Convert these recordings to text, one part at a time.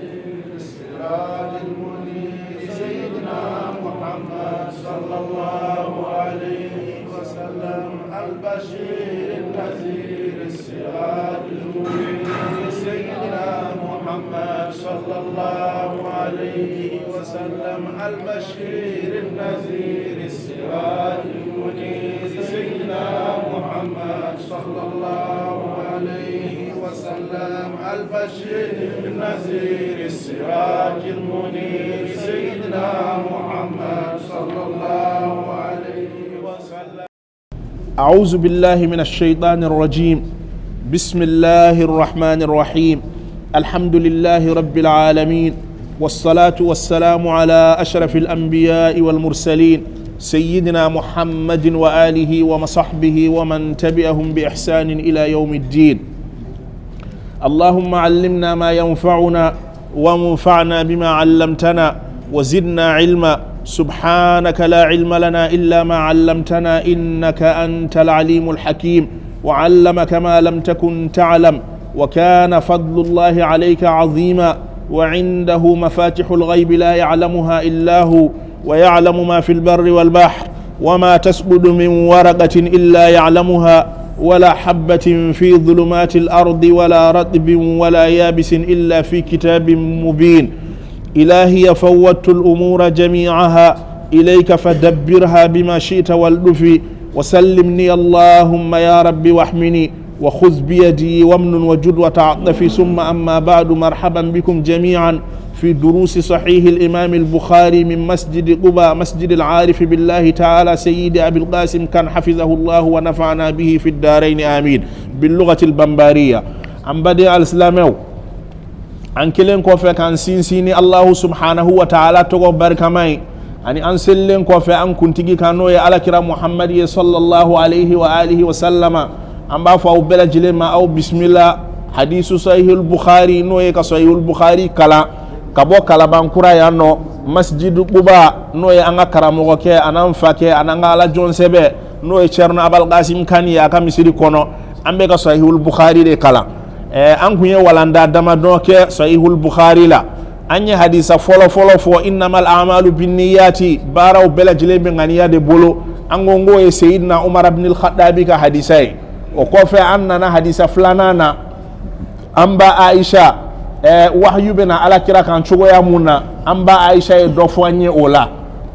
السراج المنير سيدنا محمد صلى الله عليه وسلم البشير النذير السراج المنير سيدنا محمد صلى الله عليه وسلم البشير النذير السراج المنير سيدنا محمد صلى الله عليه وسلم البشير النذير السراج المنير سيدنا محمد صلى الله عليه وسلم. أعوذ بالله من الشيطان الرجيم. بسم الله الرحمن الرحيم. الحمد لله رب العالمين، والصلاة والسلام على أشرف الأنبياء والمرسلين سيدنا محمد وآله وصحبه ومن تبعهم بإحسان إلى يوم الدين. اللهم علمنا ما ينفعنا وانفعنا بما علمتنا وزدنا علما. سبحانك لا علم لنا إلا ما علمتنا إنك أنت العليم الحكيم. وعلمك ما لم تكن تعلم، وكان فضل الله عليك عظيما. وعنده مفاتح الغيب لا يعلمها إلا هو، ويعلم ما في البر والبحر، وما تسقط من ورقة إلا يعلمها، ولا حبة في ظلمات الأرض ولا رطب ولا يابس إلا في كتاب مبين. إلهي فوضت الأمور جميعها إليك فدبرها بما شئت والدفي، وسلمني اللهم يا رب واحمني، وخذ بيدي وامن وجد وتعطفي. ثم أما بعد، مرحبا بكم جميعا في دروس صحيح الإمام البخاري من مسجد قباء، مسجد العارف بالله تعالى سيد أبي القاسم كان حفظه الله ونفعنا به في الدارين آمين. باللغة البمبارية. عن بدء الإسلام عن كلين كوفي كان سيني الله سبحانه وتعالى تقو بركماي أني أنسلين كوفي أن كنتي كانوا على كرام محمد صلى الله عليه وآله وسلم. أن بافو بلا جلما أو بسم الله. حديث صحيح البخاري نوي كصحيح البخاري كلا kabo kalabankura yanno masjid quba no ye anga karamogo ke anan fake ananga ala jonsebe no ye cerno abal qasim kani ya ka misiri kono ambe ka sahihul bukhari de kala an kunye walanda dama do ke sahihul bukhari la anya hadisa folo fo innamal a'malu binniyati baraw bela jilebe nganiya de bolo angongo ye sayyidina umar ibn al-khattabi ka hadisai o ko fe annana hadisa flanana amba aisha wahyu bena ala kira kan cogoya muna amba aisha e dofanye ola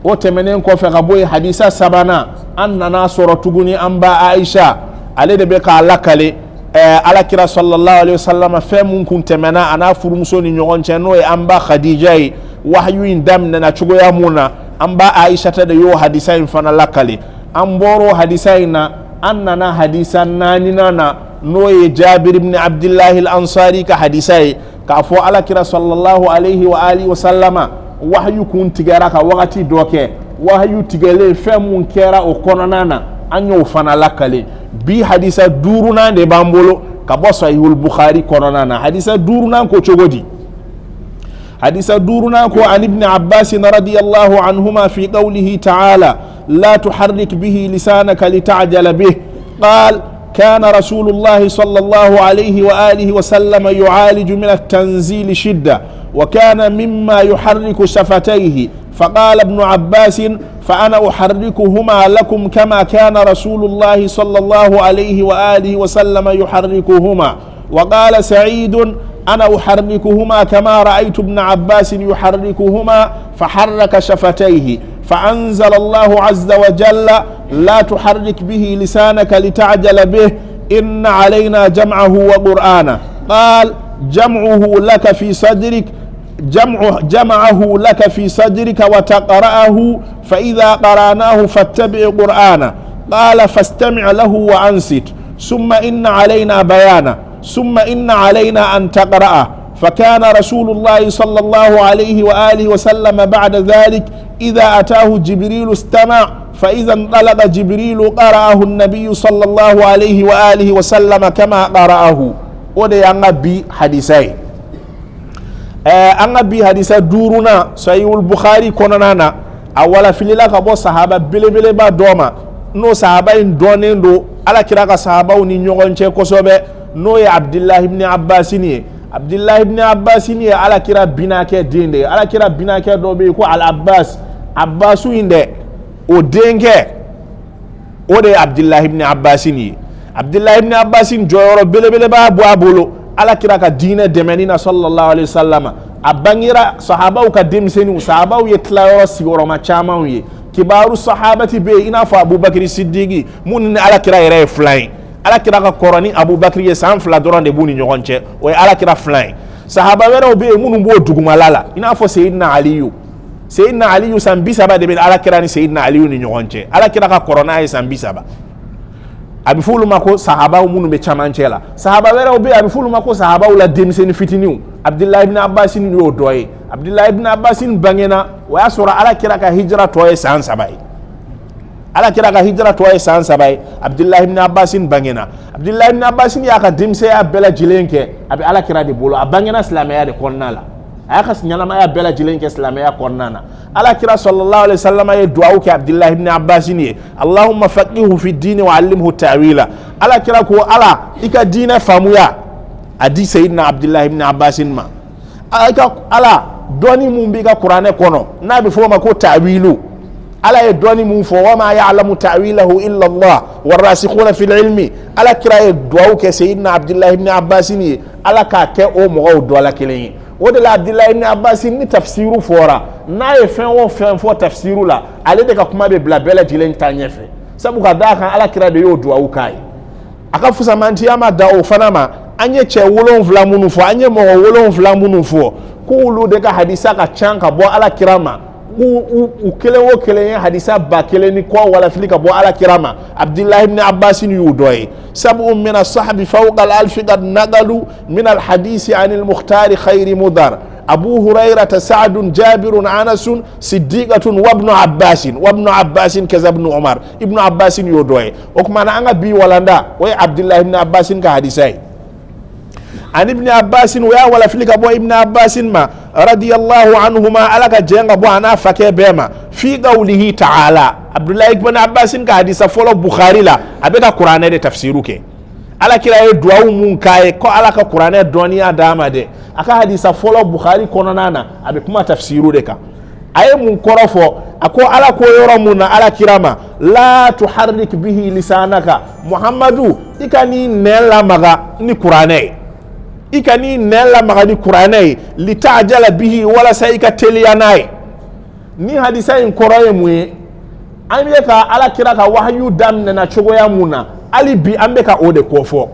o temenen ko fe gaboy hadisa sabana annana soro tuguni amba aisha ale de be ka alakale ala kira sallallahu alaihi wasallam fe mun kun temena ana furumuso ni nyogon cheno e amba khadija e wahyu indam na cogoya muna amba aisha ta de yo hadisa in fana lakale amboro hadisa ina annana hadisa nana noye jabir ibn abdullah al-ansari ka hadisa e ka fo ala kira sallallahu alaihi wa alihi wa sallama wahyu kun tigara ka wakati doke wahyu tigele fe mun kera o kononana anyo fana lakale bi hadisa duruna de bambolo ka bo sahihul bukhari kononana hadisa duruna ko chogodi hadisa duruna ko an ibn abbas radiyallahu anhuma fi qawlihi ta'ala la tuharrik bihi lisanaka lita'jala bih qal كان رسول الله صلى الله عليه وآله وسلم يعالج من التنزيل شدة، وكان مما يحرك شفتيه. فقال ابن عباس فأنا أحركهما لكم كما كان رسول الله صلى الله عليه وآله وسلم يحركهما. وقال سعيد أنا أحركهما كما رأيت ابن عباس يحركهما، فحرك شفتيه. فأنزل الله عز وجل لا تحرك به لسانك لتعجل به إن علينا جمعه وقرآنه. قال جمعه لك في صدرك جمعه لك في صدرك وتقرأه، فإذا قرأناه فاتبع قرآنه. قال فاستمع له وأنصت، ثم إن علينا بيانه، ثم إن علينا أن تقرأه. فكان رسول الله صلى الله عليه وآله وسلم بعد ذلك إذا أتاه جبريل استمع، فإذا انطلق جبريل قرأه النبي صلى الله عليه وآله وسلم كما قرأه. ودي أنبي حديثي أنبي حديث دورنا صحيح البخاري كوننا أولا في لك أبو صحابة بلي با دوما نو صحابة دونين دو على كراك صحابة ونينيوغن چه كسوبة نو عبد الله بن عباس ني Abdullah ibn Abbas ni ala kira binake dinde ala kira binake do be ko al Abbas Abbasu inde o denge o de Abdullah ibn Abbas ni Abdullah ibn Abbas joyoro bele ba bo abolo ala kira ka dine demenina sallallahu alaihi wasallam abangira sahaba ka demseni sahaba yetlayo sigoro ma chama wi kibaru sahabati be ina fa Abubakar Siddiqi mun ala kira yere flying ala kira ka korani Abubakar ye san fla doron de buni nyogonche o ala kira flying sahaba wero be mun bo dugumalala ina fo Sayyidina Ali san bisaba de be ala kira ni Sayyidina Ali ni nyogonche ala kira ka korona ye san bisaba abifulu mako sahaba munu be chamanchela sahaba wera obe abifulu mako sahaba ula demseni fitiniu Abdullah ibn Abbas ni yo doye Abdullah ibn Abbas bangena wa sura ala kira ka hijra toye san sabai ala kira ka hijra toye san sabai Abdullah ibn Abbas bangena Abdullah ibn Abbas ya ka demse ya bela jilenke abi ala kira de bolo abangena islamaya de konnala aka nyalama ya bela jilenke islamaya konnana ala kira sallallahu alaihi wasallam ya du'a ki Abdullah ibn Abbas ni Allahumma faqihu fi din wa allimhu ta'wila ala kira ko ala ika dina famuya adi sayyidina Abdullah ibn Abbas ma aka ala doni mum bi ka Qur'ane kono na bi fo ma ko ta'wilu ala e doni mum fo wa ma ya'lamu ta'wilahu illa Allah warasikhuna fil ilmi ala kira e du'a ki sayyidina Abdullah ibn Abbas ni ala ka ke o mo do la kelen o de la Abdullah ibn Abbas ni tafsiru fora na ye fen fo tafsiru la ale de ka kuma be bla bela jilen tanyefe sabu ka da kan ala kira de yo du'a ukai aka fusa manti ama da o fanama anye che wolon vla munu fo anye mo wolon vla munu fo ko lu de ka hadisa ka chanka bo ala kirama u kele wo kele hadisa ba kele ni ko wala filika bo ala kirama Abdullah ibn Abbas ni yudoy sabu min as-sahbi fawqa al-alf qad naqalu min al-hadith an al-mukhtar khayr mudar Abu Hurairah Sa'd Jabir Anas Siddiqatun wa ibn Abbas kaza ibn Umar ibn Abbas yudoy okmana anga bi walanda way Abdullah ibn Abbas ka hadisai an ibn Abbas wa wala filika bo ibn Abbas ma radiyallahu anhuma alaka jenga bo ana fake bema fi qawlihi ta'ala Abdullah ibn Abbas ka hadisa folo Bukhari la abeka Qur'ane de tafsiru ke ala kira e du'a mun kai ko alaka Qur'ane doniya dama de aka hadisa folo Bukhari kono nana abe kuma tafsiru de ka aye mun korofo ako ala ko yoro mun ala kirama la tuharrik bihi lisanaka Muhammadu ikani nela maga ni Qur'ane ikani nela magani Qur'ane litajala bihi wala saika teliyanai ni hadisa in koroye muye ambeka ala kira ka wahyu damna na chogo ya muna ali bi ambeka ode kofo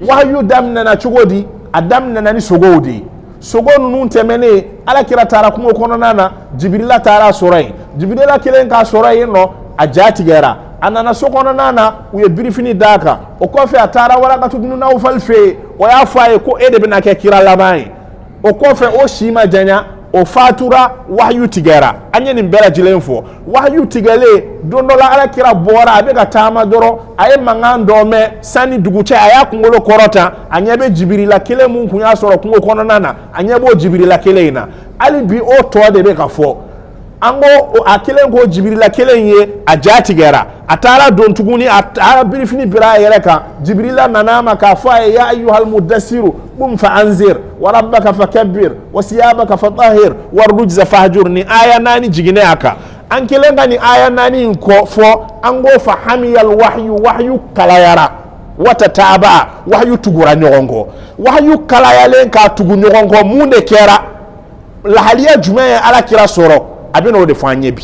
wahyu damna na chogo di adamna na ni sogodi sogo nun temene ala kira tara kuma kono nana Jibrila tara sorai Jibrila kilen ka sorai no ajati gera anana sokono nana uye birifini daka o kofe atara wala katudunu na ufalfe o ya faye ko ede bina ke kira lamai o kofe o shima janya o fatura wahyu tigera anye ni mbela jilenfo wahyu tigele dondola ala kira bora abeka tama doro aye mangando me sani duguche aya kungolo korota anyebe Jibrila kile mungu nya soro kungo kono nana anyebo Jibrila kile ina ali bi o to de beka fo ango akile ngo Jibrila kele ye ajati gera atara don tuguni atara birifini bira yereka Jibrila nanama ka fa ya ayyuhal mudassiru qum fa anzir wa rabbaka fakabbir wa siyabaka fatahhir warujza fahjurni aya nani jigine aka ankelenga ni aya nani ko fo ango fa hamiyal wahyu kalayara watataba wahyu tugura nyongo wahyu kalayale ka tugu nyongo munde kera lahaliya jumaye ala kira soro abino de fanye bi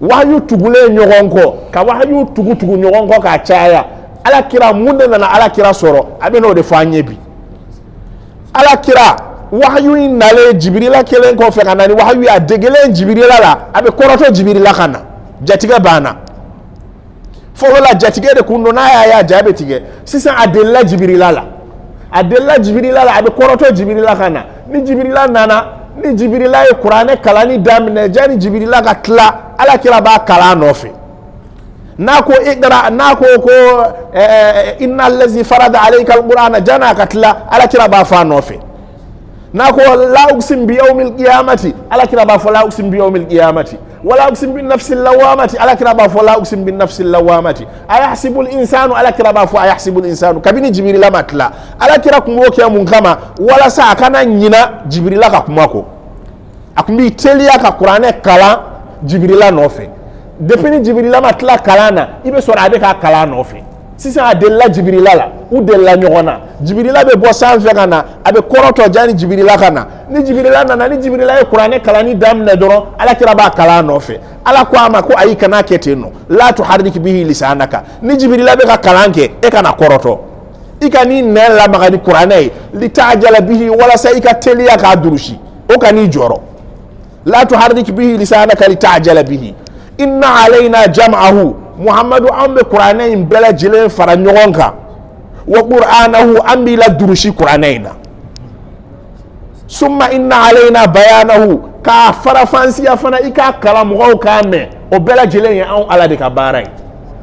wahyu tugule nyogonko ka wahyu tugu nyogonko ka chaya ala kira munde na ala kira soro abino de fanye bi ala kira wahyu inale Jibrila kelen ko fe kanani wahyu ya degele Jibrila la abe koroto Jibrila kana jatiga bana fola jatiga de kundo na ya jabe tige sisa adella Jibrila la abe koroto Jibrila kana ni Jibrila nana ni Jibrila e Qur'ane kalani damne jani Jibrila ka tla ala kira ba kala nofi nako iqra nako ko innal ladzi farada alayka alqur'ana jana ka tla ala kira ba fa nofi nako la uqsim bi yawmil qiyamati ala kira ba fa la uqsim bi yawmil qiyamati wala uqsim bin nafsil lawamati ala kira ba fo la uqsim bin nafsil lawamati ayahsibu al insanu ala kira ba fo ayahsibu al insanu kabini jibril matla ala kira kumbo ke mun kama wala sa kana nyina jibril ka kumako akumbi telia ka qur'ane kala jibril nofe depuis jibril matla kalana ibe sora abe ka kala nofe sisan adella jibril la ou della nyona jibril be bo sanfe kana abe koroto jani jibril kana ni jibril nana ni jibril e qur'ane kala ni damna doro ala kira ba kala nofe ala ko ama ko ayi kana keteno la tuharrik bihi lisanaka ni jibril be ka kalanke e kana koroto ikani nella magani qur'ane li ta'jala bihi wala saika telia ka durushi o kani joro la tuharrik bihi lisanaka li ta'jala bihi inna alaina jam'ahu muhammadu ambe qur'ane imbela jile fara nyonka wa qur'anahu ambi la durushi qur'anaina summa inna alaina bayanahu ka fara fansi afana ika kalam go kame o bela jile ya an ala de ka barai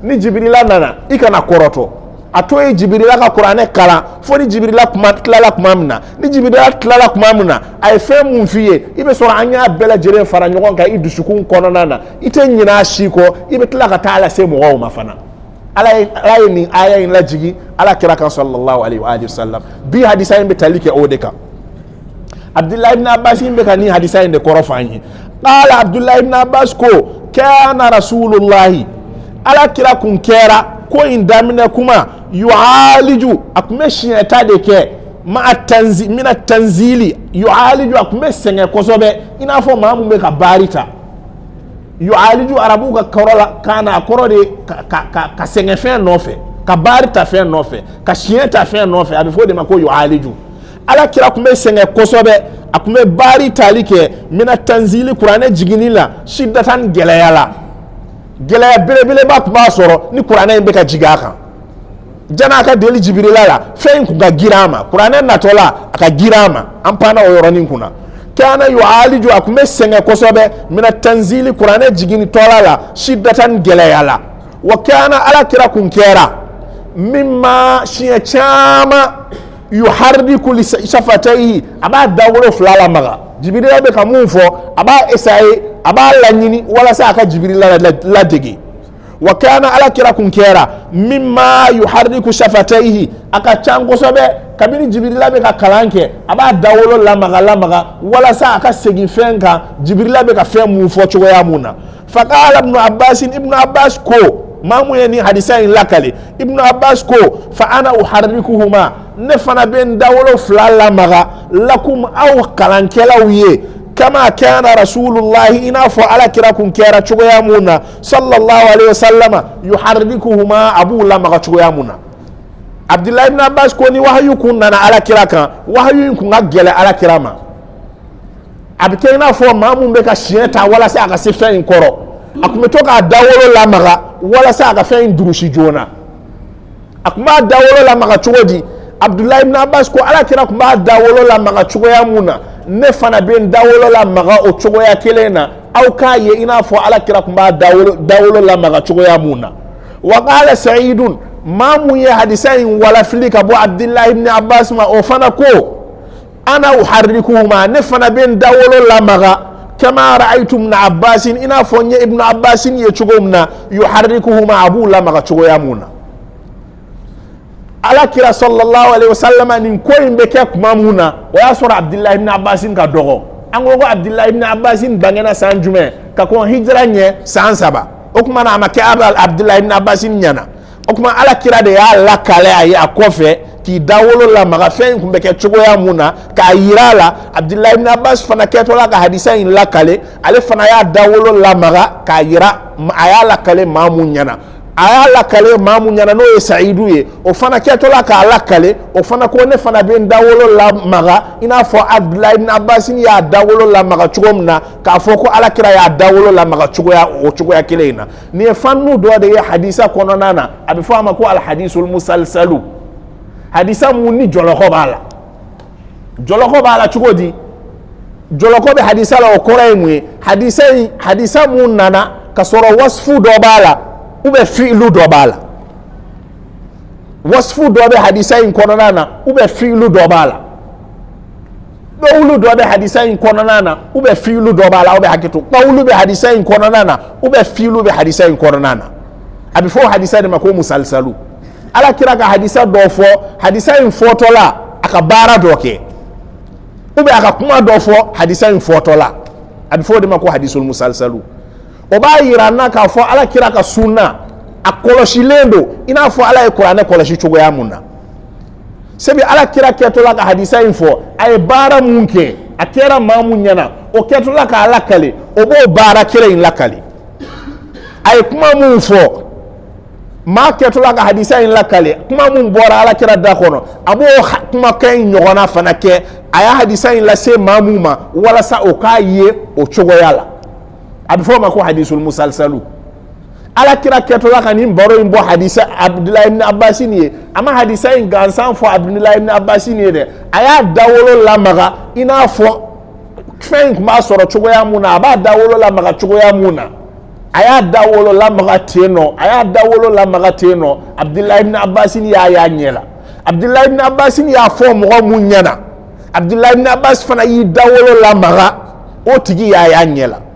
ni jibrila nana ikana koroto atoye jibrila ka qur'ane kala foni jibrila kuma tlala kuma mna ni jibrila tlala kuma mna ay fe mun fiye ibe so anya bela jire fara nyonka idusukun kononana ite nyina shiko ibe tlaka taala se mo wa mafana ala ni aya in la jigi ala kira kan sallallahu alaihi wa alihi wasallam bi hadisa in betalike odeka abdullah ibn abbas in be kan hadisa in de korofani qala abdullah ibn abbas ko kana rasulullah ala kira kun kera ko in damina kuma yu'aliju akumeshi etadeke ma atanzi min at-tanzili yu'aliju akumesenge kosobe inafo mamu be ka barita yu'aliju arabu ka korola kana korode ka senge fe nofe ka barita fe nofe ka shienta fe nofe abifo de mako yu'aliju ala kira kumesenge kosobe akume barita like min at-tanzili qur'ane jiginila shiddatan gelayala gelaya bele ba kuma soro ni qur'ane be ka jigaka jana ka deli jibril la fein ku ga girama qur'ane na tola aka girama ampana oyoronin kuna kana yu'aliju akume senge kosobe min at-tanzili qur'ane jigini tola la shiddatan gelayala wa kana ala kira kun kera mimma shiya chama yuharriku li shafatayhi aba dawlo flala maga jibril be ka mun fo aba esaye aba lanyini wala sa aka jibril la degi wa kana ala kira kun kera mimma yuharriku shafatayhi aka chango sobe kabini jibril be ka kalanke aba dawlo la maga wala sa aka segi fenka jibril be ka fe mun fo chogo ya muna faqala ibn abbas ko mamu yani hadisa in lakale ibn abbas ko fa ana uharrikuhuma nefana ben dawlo flala maga lakum aw kalankela wiye kama kana rasulullahi inafu ala kirakum kera chugo ya muna sallallahu alaihi wasallama yuharrikuhuma abu la maga chugo ya muna abdullah ibn abbas ko ni wahyu kunna na ala kiraka wahyu kun agele ala kirama abikena fo mamu be ka shieta wala sa aka sifta in koro akumetoka dawolo la maga wala sa aka fe in durushi jona akuma dawolo la maga chugodi abdullah ibn abbas ko ala kira kuma dawolo la maga chugo ya muna ne fana ben dawolo la maga o chugo ya kelena au ka ye ina fo ala kira kuma dawolo la maga chugo ya muna wa qala sa'idun mamu ya hadisain wala filika bu abdullah ibn abbas ma o fana ko ana uharrikuhuma ne fana ben dawolo la maga kama ra'aytum ibn abbas ina fo nye ibn abbas ye chugo mna yuharrikuhuma abu la maga chugo ya muna ala kira sallallahu alaihi wasallam nin ko imbe ke kuma muna waya sura abdullah ibn abbas ka dogo angogo abdullah ibn abbas bangena sanjume ka ko hijra nye sansaba okuma na make abdullah ibn abbas nyana okuma ala kira de ya la kale ayi akofe ki dawolo la maga fen kumbe ke chugo ya muna ka yirala abdullah ibn abbas fana keto la ka hadisa in la kale ale fana ya dawolo la maga ka yira aya la kale mamu nyana aya la kale mamu nyana no saidu ye o fana ketola ka la kale o fana ko ne fana ben dawolo la maga ina fo abdullah ibn abbas ya dawolo la maga chugomna ka fo ko ala kira ya dawolo la maga chugo ya o chugo ya kilena ni fannu do de hadisa kono nana abi fo ama ko al hadisul musalsalu hadisa munni joloko bala chugodi joloko be hadisa la o koraimwe hadisa mun nana kasoro wasfu do bala ube fi'lu do bala wasfu do be hadisa in kononana ube fi'lu do bala do qawlu do be hadisa in konana ube filu do bala ube hakitu qawlu be hadisa in konana ube filu be hadisa in konana abifo hadisa de mako musalsalu ala kira ka hadisa do fo hadisa in fotola aka bara doke ube aka kuma do fo hadisa in fotola abifo de mako hadisul musalsalu o ba yirana ka fo ala kira ka sunna akoloshi lendo ina fo ala e qur'ana koloshi chugo ya munna sebi ala kira ketola ka hadisa info ay bara munke akera mamunyana o ketola ka ala kale o bo bara kira in lakali ay kuma mun fo ma ketola ka hadisa in lakali kuma mun bora ala kira da kono abo kuma kan nyogona fana ke aya hadisa in la se mamuma wala sa o kaye o chogo yala abifo ma ko hadisul musalsalu ala kira ketola kan in baro in bo hadisa Abdullah ibn Abbas ni ama hadisa in gansan fo Abdullah ibn Abbas ni de aya dawolo la maga ina fo fenk ma soro chugo ya muna aba dawolo la maga chugo ya muna aya dawolo la maga teno Abdullah ibn Abbas ni ya nyela Abdullah ibn Abbas ni ya fo mo munyana Abdullah ibn Abbas fana yi dawolo la maga o tigi ya nyela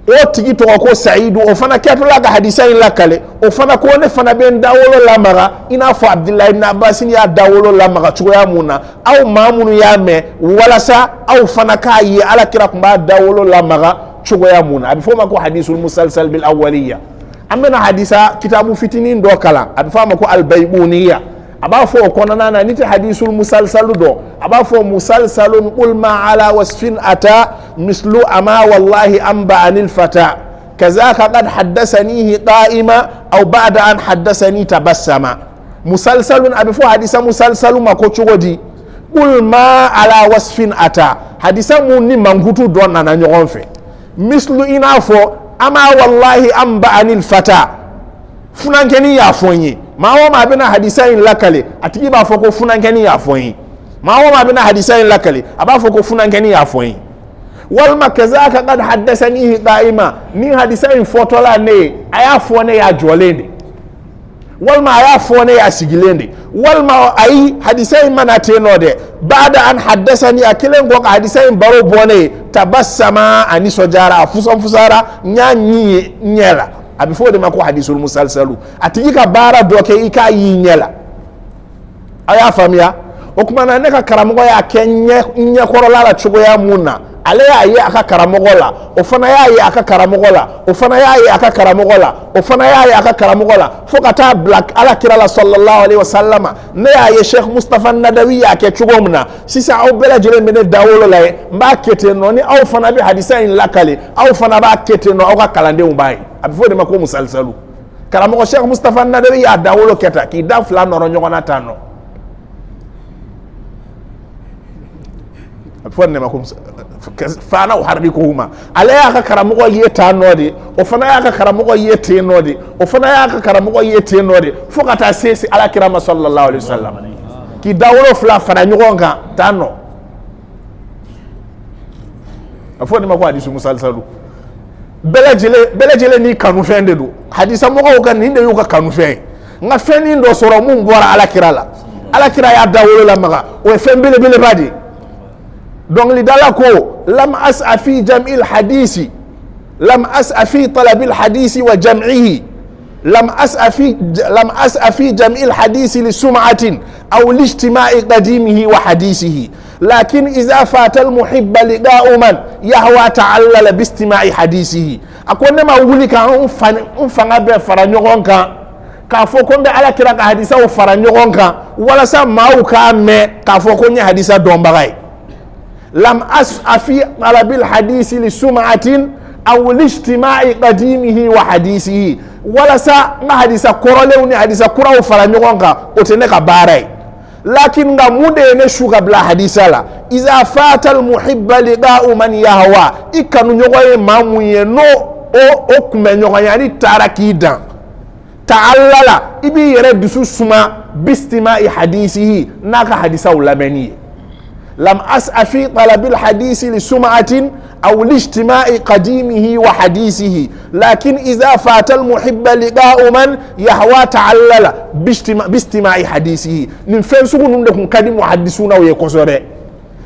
o tigi to ko Saidu o fana ketola ga hadisa in lakale o fana ko ne fana ben dawolo la maga ina fo Abdullah ibn Abbas ya dawolo la maga chugo ya muna au mamunu ya me wala sa au fana ka yi ala kira kumba dawolo la maga chugo ya muna abifo ma ko hadisul musalsal bil awwaliyya amena hadisa kitabu fitinin do kala abifo ma ko al baybuniyya abafo konana na niti hadisul musalsalu do abafo musalsalun qul ma ala wasfin ata mislu ama wallahi amba anil fata kazaka qad haddathanihi qa'ima aw ba'da an haddathani tabassama musalsalun abafo hadisa musalsalu makochugodi qul ma ala wasfin ata hadisa munni mangutu do na nyogonfe mislu inafo ama wallahi amba anil fata funankeni ya fonyi mawo ma bina hadisa in lakale atigi ba foko funankeni ya fonyi mawo ma bina hadisa in lakale aba foko funankeni ya fonyi wal makazaka qad haddathani daima ni hadisa in fotola ne aya fone ya jolende wal ma aya fone ya sigilende wal ma ai hadisa in manateno de ba'da an haddathani akilen go hadisa in baro bone tabassama ani sojara afusan fusara nyanyi nyela abifo de mako hadisul musalsalu atigi ka bara doke ika yinyela aya famia okumana ne ka karamogo ya kenye nye korola la chugo ya muna ale ya ye aka karamogola ofana ya ye aka karamogola ofana ya ye aka karamogola ofana ya ye aka karamogola fokata black ala kirala sallallahu alaihi wasallama ne ya ye Sheikh Mustafa Nadawi ya ke chugo muna sisa au bela jele mene dawolo la mba kete no ni au fana bi hadisa in lakale au fana ba kete no au ka kalande umbai abifo de mako musalsalu karamogo Sheikh Mustafa Nadawi ya dawolo keta ki da fla no nyogona tano abifo de mako fana uharikuhuma ale aka karamogo yeta nodi ofana aka karamogo yete nodi ofana aka karamogo yete nodi fokata sesi ala kirama sallallahu alaihi wasallam ki dawolo fla fana nyugonga tano afoni mako hadisu musalsalu belejele ni kanu fende do hadisa moko kan ninde yuka kanu fe nga feni ndo soro mun bora ala kira ya dawolo la maga o fembele bele badi donc li dalako lam as'a fi jam'il hadisi lam as'a fi talabil hadisi wa jam'ihi lam as'a fi jam'il hadisi li sum'atin aw li ijtima'i qadimihi wa hadisihi lakin idha fata al muhibba liqa'u man yahwa ta'allala bi istima'i hadisihi akonne ma wuli kan on fanga be fara nyogon kan ka fo ko be ala kira ka hadisa o fara nyogon kan wala sa mawu ka me ka fo ko nya hadisa dombagay lam as'a fi talabil hadisi li sum'atin aw li ijtima'i qadimihi wa hadisihi wala sa nga hadisa korole ni hadisa kuraw fara nyogonka otene ka baray lakin nga mude ne shuga bla hadisa la iza fata al muhibba liqa'u man yahwa ikanu nyogoye mamuye no o kume nyogoyani tarakidan ta'allala ibi yere dusu suma bistima'i hadisihi naka hadisa ulameni lam as'a fi talabil hadisi li sum'atin aw li ijtima'i qadimihi wa hadisihi lakin idha fata al muhibba liqa'u man yahwa ta'allala bistima'i hadisihi nin fen sugu nunde kun kadi muhaddisuna ye kosore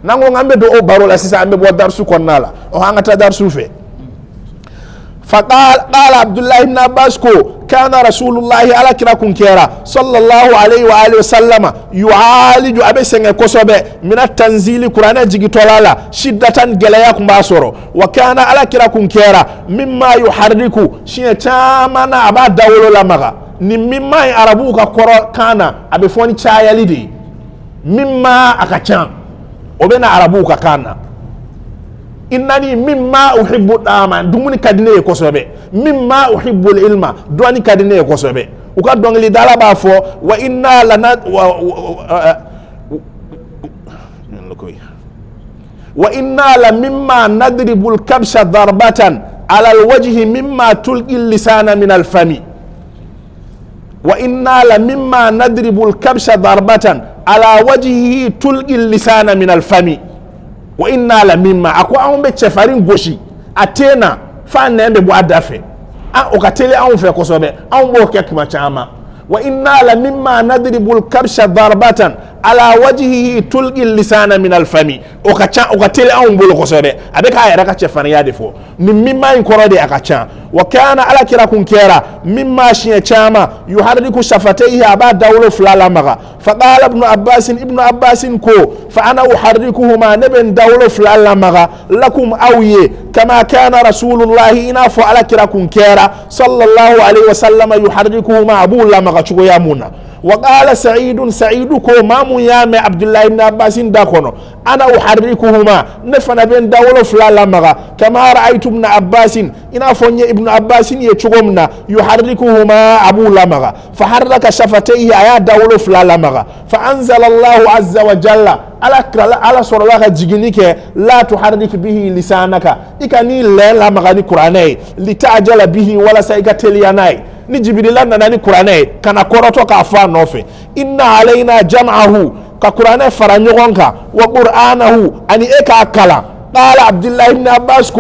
nango ngambe do o baro la sisa ambe bo darsu konnala o hangata darsu fe فقال عبد الله بن عباس كان رسول الله على كراكم كيرا صلى الله عليه وآله وسلم يعالج أبي سنة كسبة من التنزيل قرآن جيجي طلالا شدة جلياكم باسورو وكان على كراكم كيرا مما يحرك شيء تامنا أبا دولو لمغا مما يعربوك كان أبي فوني تشايا لدي مما أكتشان وبين عربوك كان innani mimma uhibbu dama dumuni kadine ko sobe mimma uhibbu ilma duani kadine ko sobe uka dongli dala ba fo wa inna lana wa inna la mimma nadribu al-kabsha darbatan ala al-wajhi mimma tulqi al-lisana min al-fami wa inna la mimma nadribu al-kabsha darbatan ala wajhihi tulqi al-lisana min al-fami wa inna la mimma akwa ambe chefarin goshi atena fa nembe bo adafe okatele anfe kosobe ambo kekma chama wa inna la mimma nadribu al-kabsha darbatan ala wajhihi tulqi lisana min al-fami okatele ambo kosobe abeka ayara ka chefarin ya defo ni mimma in korode akacha wa kana ala kira kun kera mimma shi chama yuharriku shafatayhi aba dawlo fulala maga فقال ابن عباس كو فأنا أحركهما نبن دولو فلال مغا لكم أوي كما كان رسول الله إنا فعل كراكم كيرا صلى الله عليه وسلم يحركهما أبو الله مغا شكو يامونا وقال سعيد كو مامو يامي عبد الله بن عباس داكونو أنا أحركهما نفن بين دولو فلال مغا كما رأيت ابن عباس إنا فني ابن عباس يشكومنا يحركهما أبو الله مغا فحرك شفتيه آيا دولو فلال مغا فأنزل الله عز وجل على صلوات جيجنيك لا تحرك به لسانك إكاني لا مغاني قرآني لتعجل به ولا سيكتلياناي نجبريل ناني قرآني كان قرأتو كافا نوفي إن علينا جمعه كقرآني فرانيغونك وقرآنه أني إكا أكلا قال عبد الله بن عباس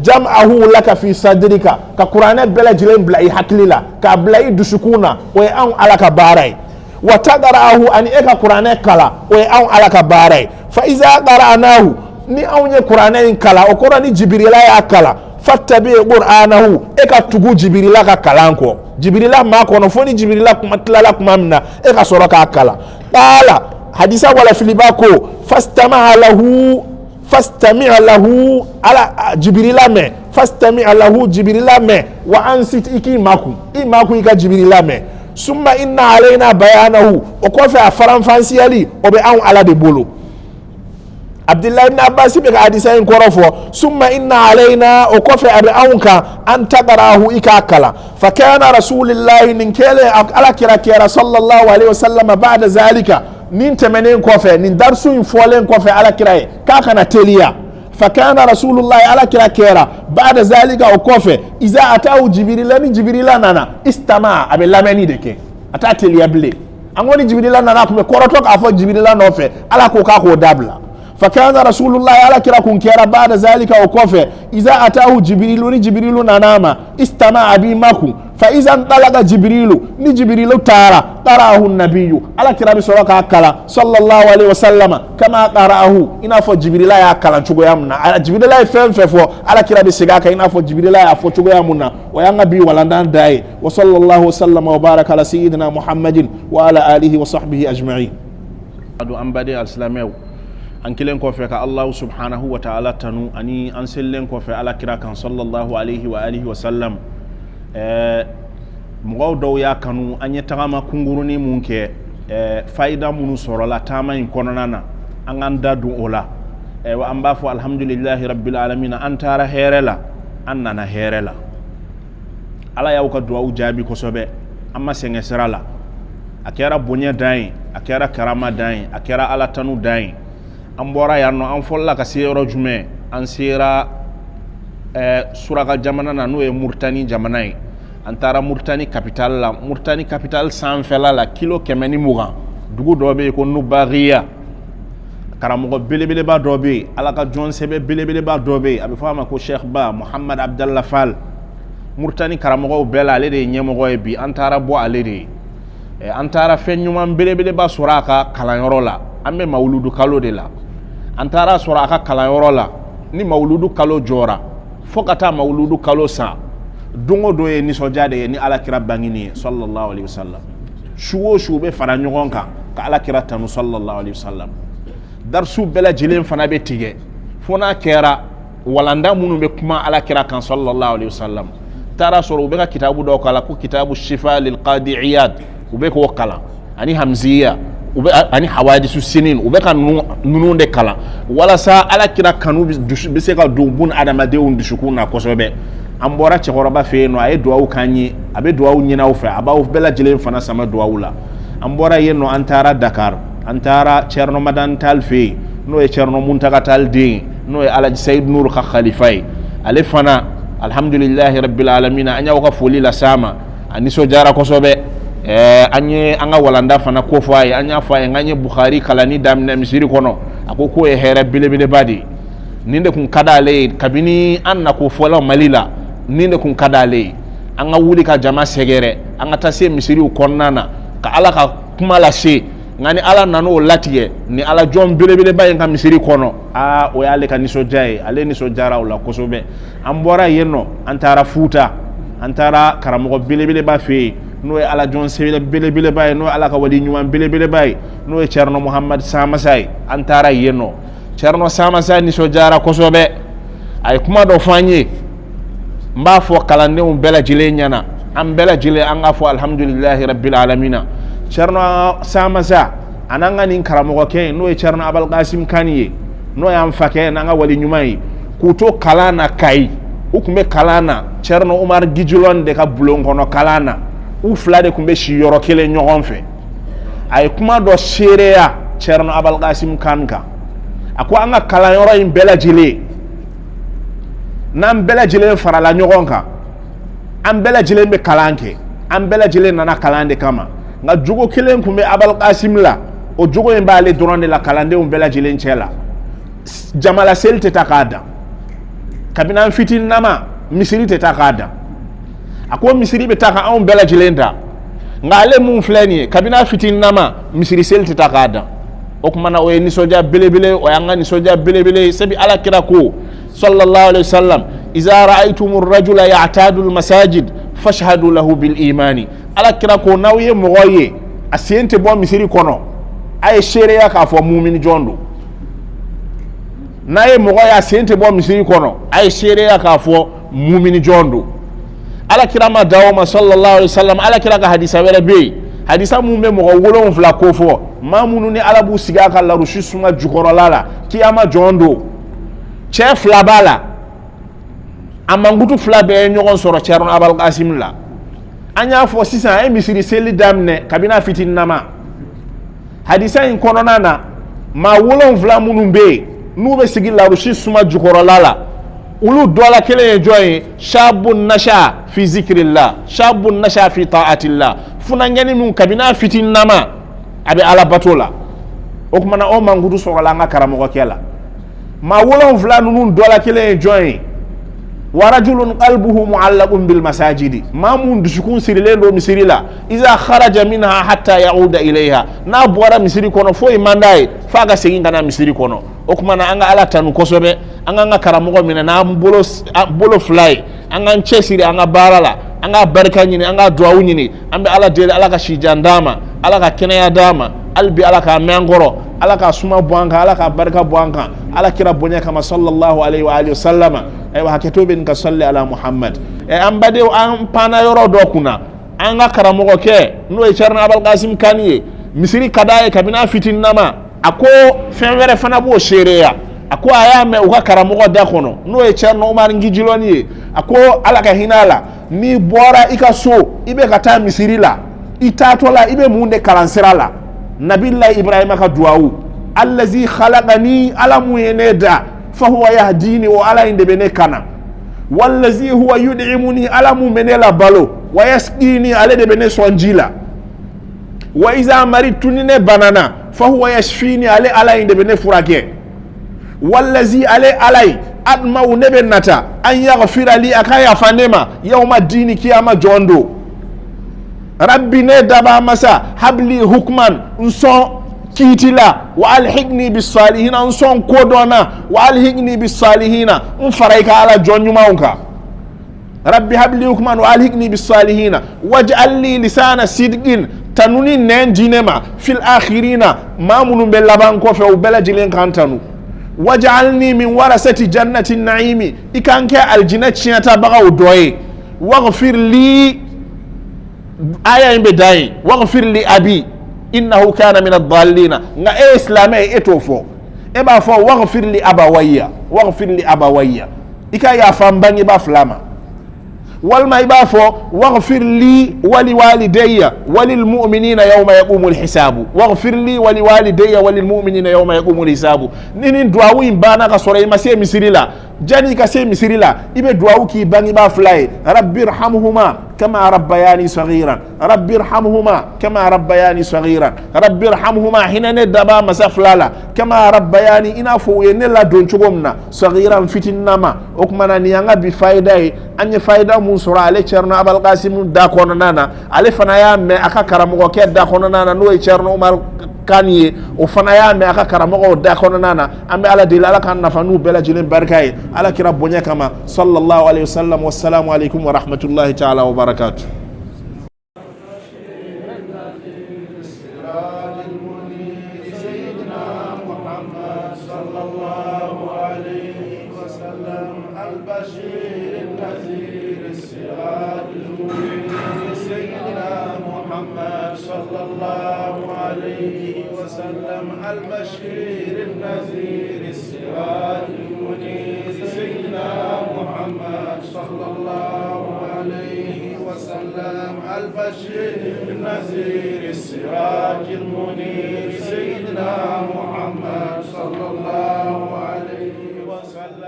جمعه لك في صدرك كقرآني بلا جلين بلا حكليلا كبلا دسكونا ويأن على كباري وتقرأه أن إكا قرآن كلا ويأون على كباري فإذا قرأناه ni أوني قرآن كلا وقرآن جبريل كلا فاتبع قرآنه إكا تقو جبريل كلانكو جبريل ما كونو فوني جبريل كمتلا لكم منا إكا سورك كلا قال حديثا ولا فيليباكو فاستمع له على جبريل ما فاستمع له جبريل ما وأنصت إكي ماكو إكا جبريل ما ثم إن علينا بيانه وكوفي أفران فانسيالي وبيعون على دبولو عبد الله بن عباس بك حديثين كورفو ثم إن علينا وكوفي أبيعونك أن تقرأه إكاكلا فكان رسول الله ننكيلي على كراكيرا صلى الله عليه وسلم بعد ذلك ننتمنين كوفي ندرسو ينفولين كوفي على كراي كاكنا تليا فكان رسول الله على كراكيرا بعد ذلك وكوفي إذا أتاه جبريل نانا استمع أبي لامني دكي أتاتي ليبلي أموني جبريل نانا كم كورتوك أفو جبريل نوفي على كوكاكو دابلا فكان رسول الله على كراكيرا بعد ذلك وكوفي إذا أتاه جبريل نانا استمع أبي ماكو فإذا انطلق جبريل تارا قرأه النبي على كرام سورة أكلا صلى الله عليه وسلم كما قرأه إنافو جبريل أكلا شو يامنا جبريل فهم ففو على كرام سجاك إنافو جبريل أفو شو يامنا وينبي ولندان داي وصلى الله وسلم وبارك على سيدنا محمد وعلى آله وصحبه أجمعين. أدو أمبادي الإسلامي أنكلن كوفيك الله سبحانه وتعالى تنو أني أنسلن كوفي على كراكان صلى الله عليه وآله وسلم. mɔgɔw dɔw y'a kanu an ye tagama kungurunin mun kɛ faida minnu sɔrɔla taama in kɔnɔna na an k'an da don o la wa an b'a fɔ alhamdulillahi rabbil alamin an taara hɛrɛ la an nana hɛrɛ la ala y'aw ka duwawu jaabi kosɛbɛ an ma sɛgɛn sira la a kɛra bonya dan ye a kɛra karama dan ye a kɛra ala tanu dan ye an bɔra yan nɔ an fɔlɔla ka se yɔrɔ jumɛn an sera suraka jamana na n'o ye Murtani jamana ye an taara Murtani capital la Murtani capital sanfɛla la kilo 120 dugu dɔ bɛ yen ko Nubagiya karamɔgɔ belebeleba dɔ bɛ yen ala ka jɔn sɛbɛ belebeleba dɔ bɛ yen a bɛ fɔ a ma ko Sheikh Ba Muhammad Abdallah Fall Murtani karamɔgɔw bɛɛ la ale de ye ɲɛmɔgɔ ye bi an taara bɔ ale de ye an taara fɛn ɲuman belebeleba sɔrɔ a ka kalanyɔrɔ la an bɛ mawuludu kalo de la antara sura aka kalanyɔrɔ la ni mawuludu kalo jɔra fo ka taa mawuludu kalo san dongo do ye nisɔndiya de ye ni alakira bangini ye sallallahu alaihi wasallam su o su bɛ fara ɲɔgɔn kan ka alakira tanu sallallahu alaihi wasallam darsu bɛɛ lajɛlen fana bɛ tigɛ fo n'a kɛra walanda minnu bɛ kuma alakira kan sallallahu alaihi wasallam taara sɔrɔ u bɛ ka kitabu dɔw kalan ko kitabu shifa lil qadi iyad u bɛ k'o kalan ani hamziya u bɛ ani hawadisu sinin u bɛ ka ninnu de kalan walasa alakira kanu bɛ se ka don bun adamadenw dusukun na kosɛbɛ. An bɔra cɛkɔrɔba fɛ yen nɔ a ye duwawu k'an ye a bɛ duwawu ɲini aw fɛ a b'aw bɛɛ lajɛlen fana sama duwawu la an bɔra yen nɔ an taara Dakar an taara Cerno Madan Tall fɛ yen n'o ye Cerno Muntaka Tall den n'o ye Alaji Sayid Nur ka khalifa ye ale fana alhamdulillahi rabbil alamin an y'aw ka foli la sama a nisɔndiyara kosɛbɛ an ye an ka walanda fana ko fɔ a ye an y'a fɔ a ye k'an ye Bukhari kalanni daminɛ misiri kɔnɔ a ko k'o ye hɛrɛ belebeleba de ye nin de kun ka d'ale ye kabini an na ko fɔla Mali la nin de kun ka d'ale ye an ka wuli ka jama sɛgɛrɛ an ka taa se misiriw kɔnɔna na ka Ala ka kuma lase nka ni Ala nan'o latigɛ ni Ala jɔn belebeleba in ka misiri kɔnɔ o y'ale ka nisɔndiya ye ale nisɔndiyara o la kosɛbɛ an bɔra yen nɔ an taara Futa an taara karamɔgɔ belebeleba fɛ yen n'o ye Ala jɔn sɛbɛlɛ belebeleba ye n'o ye Ala ka wali ɲuman belebeleba ye n'o ye Cerno Muhammad Samasa ye an taara yen nɔ Cerno Samasa nisɔndiyara kosɛbɛ a ye kuma dɔ fɔ an ye n b'a fɔ kalandenw bɛɛ lajɛlen ɲɛna an bɛɛ lajɛlen an k'a fɔ alhamdulillahi rabbil alamina Cerno Samasa a n'an ka nin karamɔgɔkɛ n'o ye Cerno Abal Qasim Kani ye n'o y'an fakɛ n'an ka wali ɲuman ye k'u to kalan na Kayi u tun bɛ kalan na Cerno Umar Gijilɔn de ka bulon kɔnɔ kalan na u fila de tun bɛ si yɔrɔ kelen ɲɔgɔn fɛ a ye kuma dɔ seereya Cerno Abal Qasim Kani kan a ko an ka kalanyɔrɔ in bɛɛ lajɛlen n'an bɛɛ lajɛlen farala ɲɔgɔn kan an bɛɛ lajɛlen bɛ kalan kɛ an bɛɛ lajɛlen nana kalan de kama nka jogo kelen tun bɛ Abal Qasim la o jogo in b'ale dɔrɔn de la kalandenw bɛɛ lajɛlen cɛ la jamala seli tɛ taa k'a dan kabini an fitininama misiri tɛ taa k'a dan a ko misiri bɛ taa ka anw bɛɛ lajɛlen ta nka ale mun filɛ nin ye kabini an fitininama misiri seli tɛ taa k'a dan o kuma na o ye nisɔndiya belebele o y'an ka nisɔndiya belebele sabi Ala kira ko sallallahu alaihi wasallam iza ra'aytumur rajula ya'tadu al-masajid fashhadu lahu bil imani Ala kira ko n'aw ye mɔgɔ ye a sen tɛ bɔ misiri kɔnɔ a ye seereya k'a fɔ mumini jɔn don n'a ye mɔgɔ ye a sen tɛ bɔ misiri kɔnɔ a ye seereya k'a fɔ mumini jɔn don Ala kira ma dawo ma sallallahu alaihi wasallam Ala kira ka hadisa wɛrɛ bɛ yen hadisa mun bɛ mɔgɔ 7 ko fɔ maa minnu ni Ala b'u sigi a ka larusi suma jukɔrɔla la kiyama jɔn don cɛ 2 b'a la a mankutu 2 bɛɛ ye ɲɔgɔn sɔrɔ Cerno Abal Qasim la an y'a fɔ sisan a ye misiri seli daminɛ kabini a fitininama hadisa in kɔnɔna na maa 7 minnu bɛ yen n'u bɛ sigi larusi suma jukɔrɔla la olu dɔ la kelen ye jɔn ye shabun nasha fi zikrillah shabun nasha fi ta'atillah funangɛni min kabini a fitininama a bɛ Ala bato la o kumana o mankutu sɔrɔla an ka karamɔgɔkɛ la maa 7 ninnu dɔ la kelen ye jɔn ye warajulun qalbuhu mu'allaqun bil masajidi maa mun dusukun sirilen don misiri la iza kharaja minha hatta ya'uda ilayha n'a bɔra misiri kɔnɔ foyi man d'a ye f'a ka segin ka na misiri kɔnɔ o kumana an ka Ala tanu kosɛbɛ an k'an ka karamɔgɔ minɛ n'an bolo 2 ye an k'an cɛsiri an ka baara la an ka barika ɲini an ka duwawu ɲini an bɛ Ala deli Ala ka sijan d'a ma Ala ka kɛnɛya d'a ma hali bi Ala k'a mɛn an kɔrɔ Ala ka suma bɔ an kan Ala ka barika bɔ an kan Ala kira bonya kama sallallahu alaihi wa alihi wasallama ayiwa hakɛto bɛ nin ka salli ala Muhammad an badenw an panna yɔrɔ dɔ kunna an ka karamɔgɔkɛ n'o ye Cerno Abal Qasim Kani ye misiri ka d'a ye kabini a fitininama a ko fɛn wɛrɛ fana b'o seereya a ko a y'a mɛn u ka karamɔgɔ da kɔnɔ n'o ye Cerno Umar Gijilɔni ye a ko Ala ka hinɛ a la n'i bɔra i ka so i bɛ ka taa misiri la i taatɔ la i bɛ mun de kalan sira la Nabilahi Ibrahima ka duwawu allazi khalaqani Ala mun ye ne da fahuwa yahdini o Ala in de bɛ ne kana wallazi huwa yud'imuni Ala mun bɛ ne la balo wa yasqini ale de bɛ ne sɔn ji la wa iza maritu ni ne banana fahuwa yashfini ale Ala in de bɛ ne furakɛ wallazi ale Ala in admau ne bɛ nata an yaghfira li a ka yafa ne ma yawma dini kiyama jɔn don rabbi ne daba masa habli hukman nsɔn كيتلا والحقني بالصالحين انصون كودونا والحقني بالصالحين انفريك على جون يماونكا ربي هب لي حكما والحقني بالصالحين واجعل لي لسان صدق تنوني نين جينما في الاخرين ما من بلبان كوفي وبلجلين كانتانو واجعلني من ورثة جنة النعيم إكانك الجنة شنتا بغاو دوي واغفر لي آية بداي واغفر لي أبي إنه كان من الضالين نا إسلامي إتوفو إبا فو واغفر لي أبويا إكا يا فامباني بافلاما والما يبافو واغفر لي ولوالدي وللمؤمنين يوم يقوم الحساب واغفر لي ولوالدي وللمؤمنين يوم يقوم الحساب نين دعوين بانا كسوري ما سي مسيريلا جاني كسي مسيريلا يبي دعو كي باني بافلاي ربي ارحمهما كما ربياني صغيرا ربي ارحمهما كما ربياني صغيرا ربي ارحمهما حين ندبا مسافلالا كما ربياني انا فو ينلا دونچومنا صغيرا فتنما اوكمانا نيانغا بفايداي اني فايدا منصور عليه تشرنا ابو القاسم داكونا نانا علي فنايا مي اكا كرامو كي داكونا نانا نو تشرنا عمر كاني وفنايا مي اكا كرامو داكونا نانا امي على دلال كان نفنو بلا جلين بركاي على كرب بنيا كما صلى الله عليه وسلم والسلام عليكم ورحمه الله تعالى وبركاته. البشير النذير السراج المنير سيدنا محمد صلى الله عليه وسلم البشير النذير السراج المنير سيدنا محمد صلى الله عليه وسلم البشير النذير السراج المنير سيدنا محمد